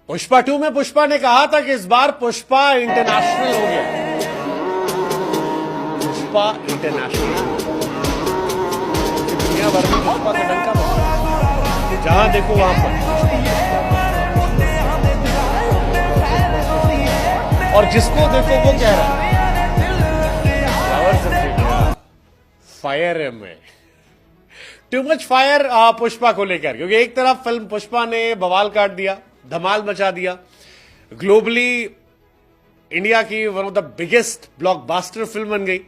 पुष्पा 2 में पुष्पा ने कहा था कि इस बार पुष्पा इंटरनेशनल हो गया। पुष्पा इंटरनेशनल, दुनिया भर में पुष्पा का डंका बजा, जहां देखो वहां पर। और जिसको देखो वो कह रहा है फायर है मैं, टू मच फायर पुष्पा को लेकर, क्योंकि एक तरफ फिल्म पुष्पा ने बवाल काट दिया, धमाल मचा दिया, ग्लोबली इंडिया की one of the biggest blockbuster film बन गई।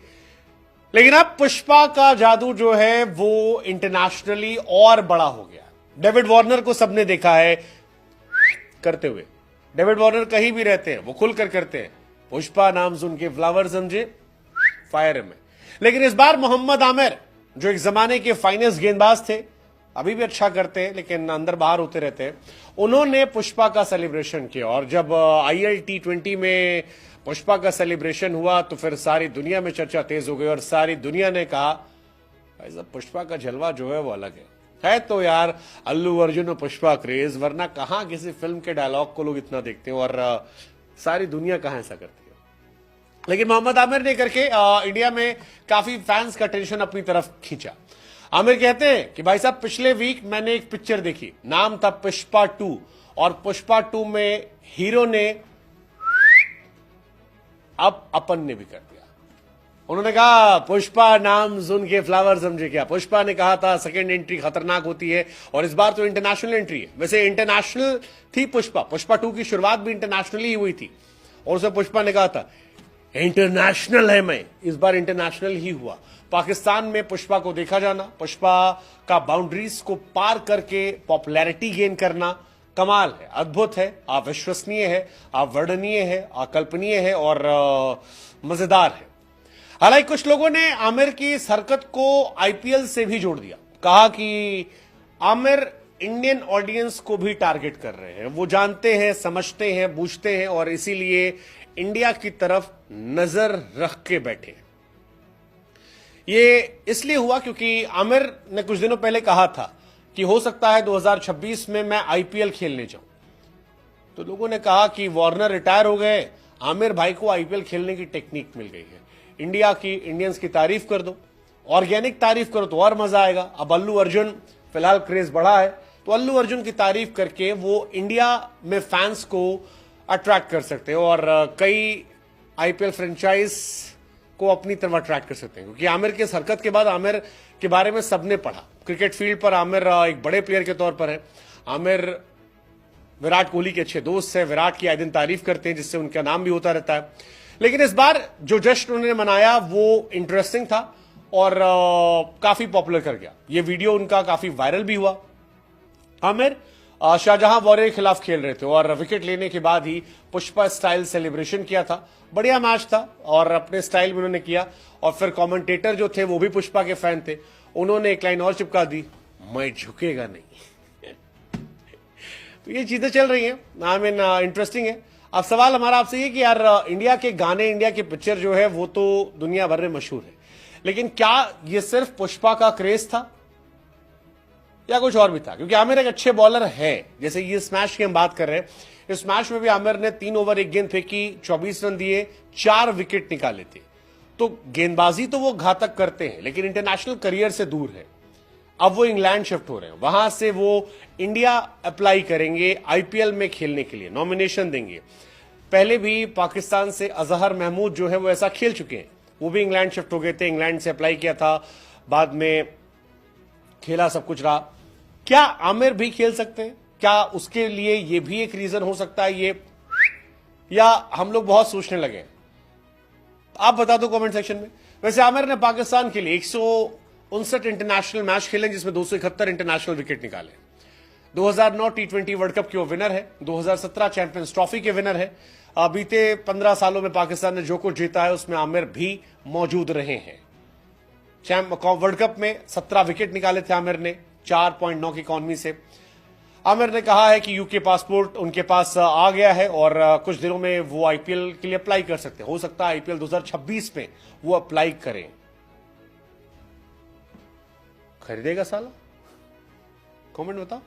लेकिन अब पुष्पा का जादू जो है वो इंटरनेशनली और बड़ा हो गया। डेविड वॉर्नर को सबने देखा है करते हुए। डेविड वॉर्नर कहीं भी रहते हैं वो खुलकर करते हैं। पुष्पा नाम सुन के फ्लावर समझे फायर में। लेकिन इस बार मोहम्मद आमिर, जो एक जमाने के फाइनेस्ट गेंदबाज थे, अभी भी अच्छा करते हैं लेकिन अंदर बाहर होते रहते हैं, उन्होंने पुष्पा का सेलिब्रेशन किया। और जब IL T20 में पुष्पा का सेलिब्रेशन हुआ तो फिर सारी दुनिया में चर्चा तेज हो गई और सारी दुनिया ने कहा भाई साहब पुष्पा का जलवा जो है वो अलग है तो यार अल्लू अर्जुन और पुष्पा क्रेज, वरना कहां किसी फिल्म के डायलॉग को लोग इतना देखते हैं और सारी दुनिया कहां ऐसा करती है। लेकिन मोहम्मद आमिर ने करके इंडिया में काफी फैंस का टेंशन अपनी तरफ खींचा। आमिर कहते हैं कि भाई साहब पिछले वीक मैंने एक पिक्चर देखी, नाम था पुष्पा 2, और पुष्पा 2 में हीरो ने अब अपन ने भी कर दिया। उन्होंने कहा पुष्पा नाम सुन के फ्लावर समझे क्या। पुष्पा ने कहा था सेकंड एंट्री खतरनाक होती है और इस बार तो इंटरनेशनल एंट्री है। वैसे इंटरनेशनल थी पुष्पा 2 की शुरुआत भी इंटरनेशनली ही हुई थी और उसे पुष्पा ने कहा था इंटरनेशनल है मैं, इस बार इंटरनेशनल ही हुआ। पाकिस्तान में पुष्पा को देखा जाना, पुष्पा का बाउंड्रीज को पार करके पॉपुलैरिटी गेन करना कमाल है, अद्भुत है, अविश्वसनीय है, अवर्णनीय है, अकल्पनीय है और मजेदार है। हालांकि कुछ लोगों ने आमिर की इस हरकत को IPL से भी जोड़ दिया, कहा कि आमिर इंडियन ऑडियंस को भी टारगेट कर रहे हैं, वो जानते हैं, समझते हैं, बूझते हैं और इसीलिए इंडिया की तरफ नजर रख के बैठे। ये इसलिए हुआ क्योंकि आमिर ने कुछ दिनों पहले कहा था कि हो सकता है 2026 में मैं IPL खेलने जाऊं। तो लोगों ने कहा कि वार्नर रिटायर हो गए, आमिर भाई को IPL खेलने की टेक्निक मिल गई है, इंडिया की इंडियंस की तारीफ कर दो, ऑर्गेनिक तारीफ करो तो और मजा आएगा। अब अल्लू अर्जुन फिलहाल क्रेज बढ़ा है तो अल्लू अर्जुन की तारीफ करके वो इंडिया में फैंस को अट्रैक्ट कर सकते हैं और कई IPL फ्रेंचाइज को अपनी तरफ अट्रैक्ट कर सकते हैं। क्योंकि आमिर के इस हरकत के बाद आमिर के बारे में सबने पढ़ा। क्रिकेट फील्ड पर आमिर एक बड़े प्लेयर के तौर पर है। आमिर विराट कोहली के अच्छे दोस्त है, विराट की आए दिन तारीफ करते हैं जिससे उनका नाम भी होता रहता है। लेकिन इस बार जो जश्न उन्होंने मनाया वो इंटरेस्टिंग था और काफी पॉपुलर कर गया। ये वीडियो उनका काफी वायरल भी हुआ। आमिर शाहजहां वॉरियर के खिलाफ खेल रहे थे और विकेट लेने के बाद ही पुष्पा स्टाइल सेलिब्रेशन किया था। बढ़िया मैच था और अपने स्टाइल में उन्होंने किया और फिर कमेंटेटर जो थे वो भी पुष्पा के फैन थे, उन्होंने एक लाइन और चिपका दी, मैं झुकेगा नहीं। तो ये चीजें चल रही हैं, आई मीन इंटरेस्टिंग है। अब सवाल हमारा आपसे ये कि यार इंडिया के गाने, इंडिया की पिक्चर जो है वो तो दुनिया भर में मशहूर है, लेकिन क्या ये सिर्फ पुष्पा का क्रेज था या कुछ और भी था? क्योंकि आमिर एक अच्छे बॉलर है। जैसे ये स्मैश की हम बात कर रहे हैं, इस मैच में भी आमिर ने 3 ओवर 1 गेंद फेंकी, 24 रन दिए, 4 विकेट निकाले थे। तो गेंदबाजी तो वो घातक करते हैं लेकिन इंटरनेशनल करियर से दूर है। अब वो इंग्लैंड शिफ्ट हो रहे हैं, वहां से वो इंडिया अप्लाई करेंगे IPL में खेलने के लिए, नॉमिनेशन देंगे। पहले भी पाकिस्तान से अजहर महमूद जो है वो ऐसा खेल चुके हैं, वो भी इंग्लैंड शिफ्ट हो गए थे, इंग्लैंड से अप्लाई किया था, बाद में खेला, सब कुछ रहा। क्या आमिर भी खेल सकते हैं? क्या उसके लिए ये भी एक रीजन हो सकता है ये, या हम लोग बहुत सोचने लगे? आप बता दो कमेंट सेक्शन में। वैसे आमिर ने पाकिस्तान के लिए 159 इंटरनेशनल मैच खेले जिसमें 271 इंटरनेशनल विकेट निकाले। 2009 T20 वर्ल्ड कप के वो विनर है, 2017 चैंपियंस ट्रॉफी के विनर है। बीते 15 सालों में पाकिस्तान ने जो कुछ जीता है उसमें आमिर भी मौजूद रहे हैं। वर्ल्ड कप में 17 विकेट निकाले थे आमिर ने, 4.9 की इकॉनमी से। आमिर ने कहा है कि यूके पासपोर्ट उनके पास आ गया है और कुछ दिनों में वो IPL के लिए अप्लाई कर सकते हैं। हो सकता है IPL 2026 में वो अप्लाई करें। खरीदेगा साला? कमेंट बताओ।